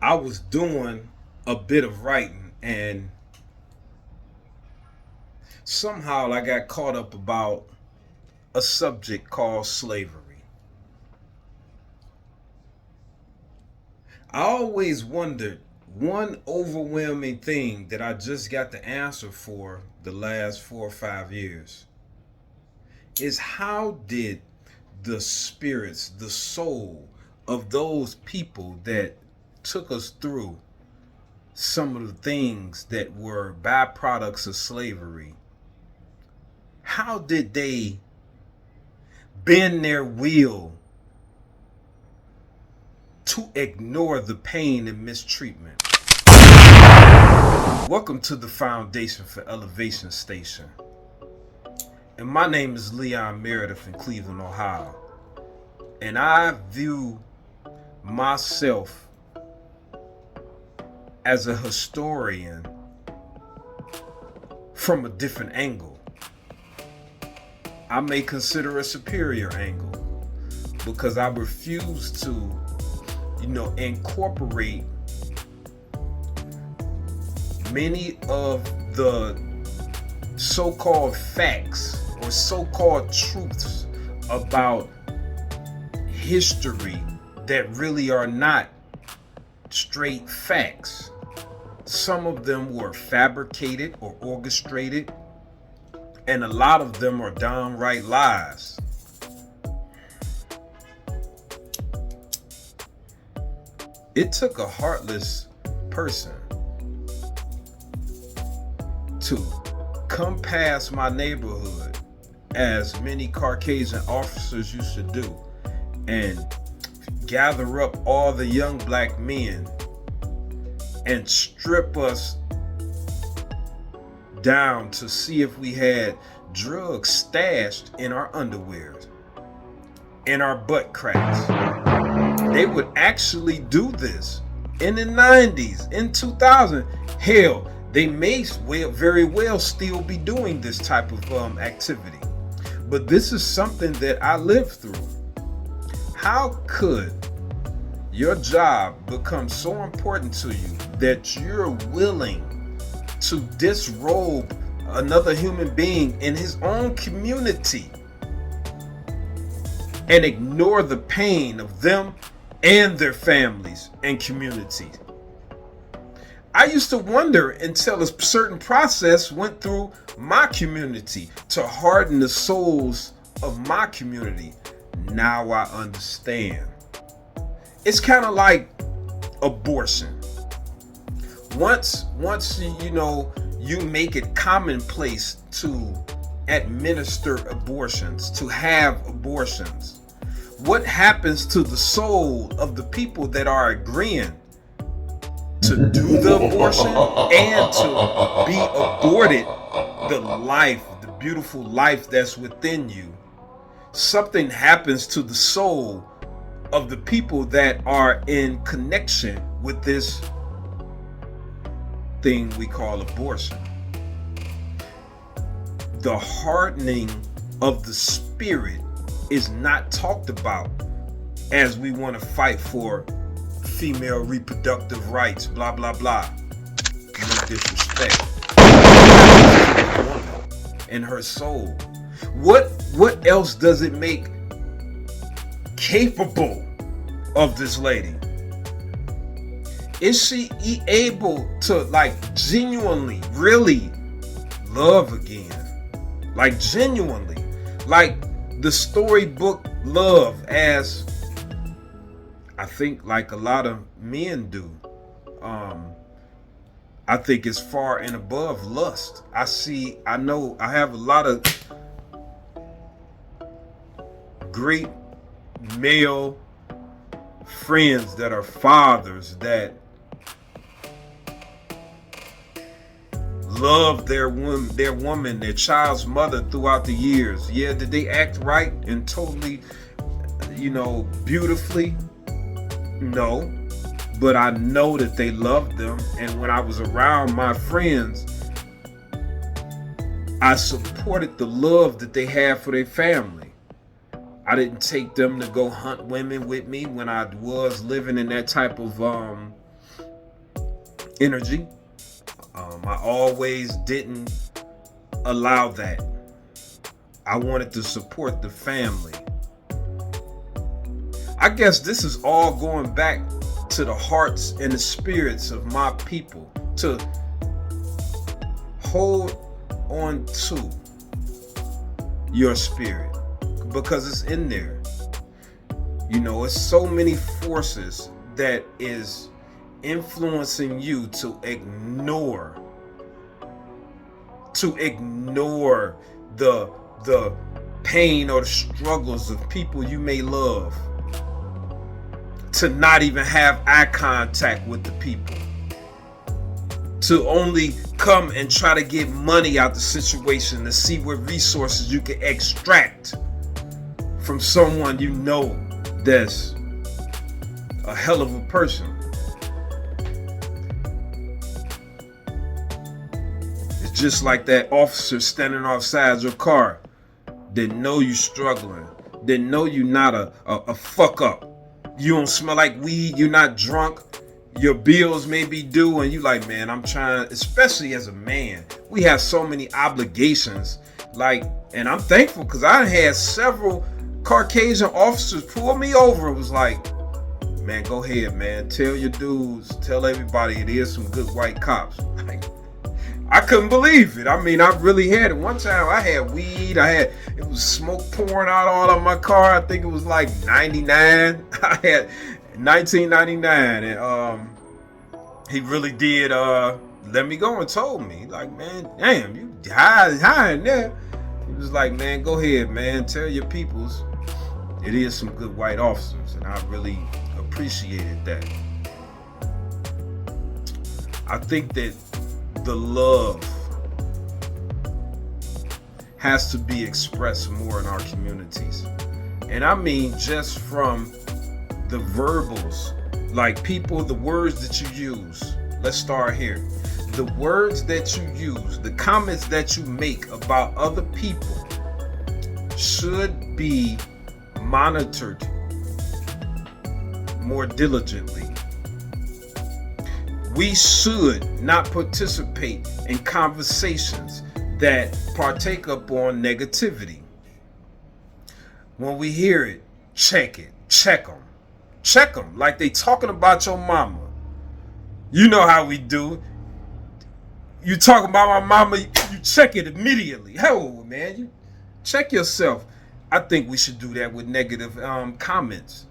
I was doing a bit of writing, and somehow I got caught up about a subject called slavery. I always wondered one overwhelming thing that I just got the answer for the last 4 or 5 years is how did the spirits, the soul of those people that took us through some of the things that were byproducts of slavery, how did they bend their will to ignore the pain and mistreatment? Welcome to the Foundation for Elevation Station. And my name is Leon Meredith in Cleveland, Ohio. And I view myself as a historian from a different angle. I may consider a superior angle because I refuse to, incorporate many of the so-called facts or so-called truths about history that really are not straight facts. Some of them were fabricated or orchestrated, and a lot of them are downright lies. It took a heartless person to come past my neighborhood, as many Caucasian officers used to do, and gather up all the young black men and strip us down to see if we had drugs stashed in our underwear, in our butt cracks. They would actually do this in the 90s, in 2000. Hell, they may very well still be doing this type of activity. But this is something that I lived through. How could your job become so important to you that you're willing to disrobe another human being in his own community and ignore the pain of them and their families and communities? I used to wonder until a certain process went through my community to harden the souls of my community. Now I understand. It's kind of like abortion. Once you make it commonplace to administer abortions, to have abortions, what happens to the soul of the people that are agreeing to do the abortion and to be aborted the beautiful life that's within you? Something happens to the soul of the people that are in connection with this thing we call abortion. The hardening of the spirit is not talked about as we want to fight for female reproductive rights, blah blah blah. No disrespect. And her soul. What else does it make capable of this lady? Is she able to genuinely, really love again? Like genuinely, like the storybook love, as I think like a lot of men do. I think it's far and above lust. I have a lot of great male friends that are fathers that love their woman, their child's mother throughout the years. Yeah, did they act right and totally, beautifully? No, but I know that they loved them, and when I was around my friends, I supported the love that they had for their family. I didn't take them to go hunt women with me when I was living in that type of energy. I always didn't allow that. I wanted to support the family. I guess this is all going back to the hearts and the spirits of my people, to hold on to your spirit, because it's in there. You know, it's so many forces that is influencing you to ignore the pain or the struggles of people you may love, to not even have eye contact with the people, to only come and try to get money out the situation, to see what resources you can extract from someone you know that's a hell of a person. It's just like that officer standing outside your car that know you struggling, that know you not a fuck up. You don't smell like weed, you're not drunk, your bills may be due, and you like, man, I'm trying, especially as a man, we have so many obligations. Like, and I'm thankful because I had several Caucasian officers pull me over. It was like, man, go ahead, man, tell your dudes, tell everybody it is some good white cops. Like, I couldn't believe it. I mean, I really had it. One time I had weed. It was smoke pouring out all of my car. I think it was like 99. I had 1999. And he really did let me go and told me, like, man, damn, you high in there. He was like, man, go ahead, man, tell your peoples it is some good white officers. And I really appreciated that. I think that the love has to be expressed more in our communities. And I mean just from the verbals, like people, the words that you use. Let's start here. The words that you use, the comments that you make about other people should be monitored more diligently. We should not participate in conversations that partake upon negativity. When we hear it, check them like they talking about your mama. You know how we do. You talking about my mama, you check it immediately. Hell, man, you check yourself. I think we should do that with negative comments,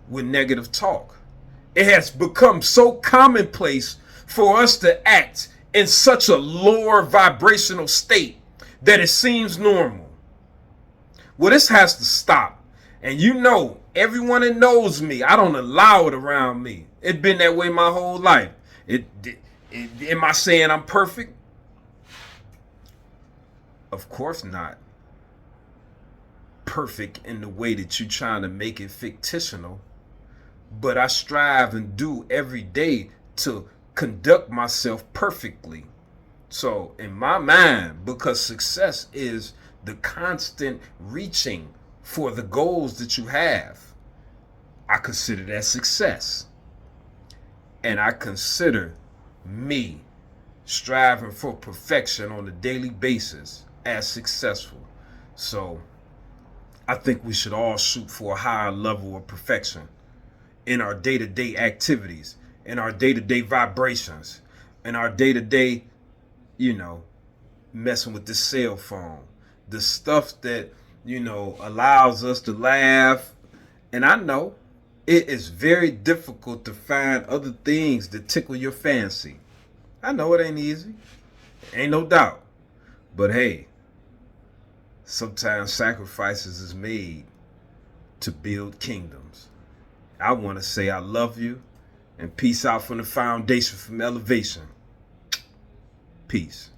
with negative talk. It has become so commonplace for us to act in such a lower vibrational state that it seems normal. Well, this has to stop. And you know, everyone that knows me, I don't allow it around me. It's been that way my whole life. Am I saying I'm perfect? Of course not. Perfect in the way that you're trying to make it fictional. But I strive and do every day to conduct myself perfectly. So in my mind, because success is the constant reaching for the goals that you have, I consider that success. And I consider me striving for perfection on a daily basis as successful. So I think we should all shoot for a higher level of perfection in our day-to-day activities, in our day-to-day vibrations, in our day-to-day, messing with the cell phone, the stuff that, allows us to laugh. And I know it is very difficult to find other things that tickle your fancy. I know it ain't easy. Ain't no doubt. But hey, sometimes sacrifices is made to build kingdoms. I want to say I love you, and peace out from the foundation, from elevation. Peace.